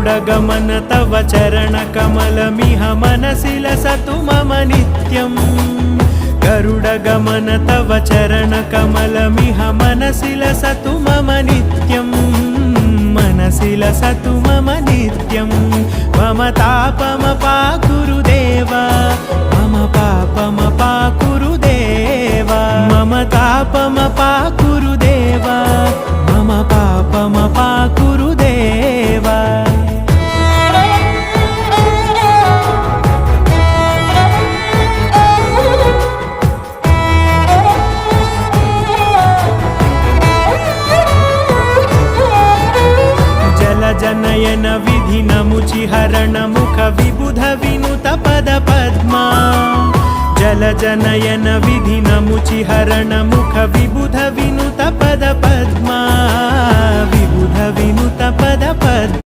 गरुडगमन तव चरणकमलमिह मनसि लसतु मम नित्यम् गरुडगमन तव चरणकमलमिह मनसि लसतु मम नित्यम् मनसि लसतु मम नित्यम् मम तापमपाकुरु देवा मम पापमपाकुरु देवा मम तापमपाकुरु देवा मम पापमपाकुरु देवा जनयन विधि नमुचिहरण मुख विबुध विनुत पद पद्मा जल जनयन विधि नमुचिहरण मुख विबुध विनुत पद पद्मा विबुध विनुत पद पद्मा।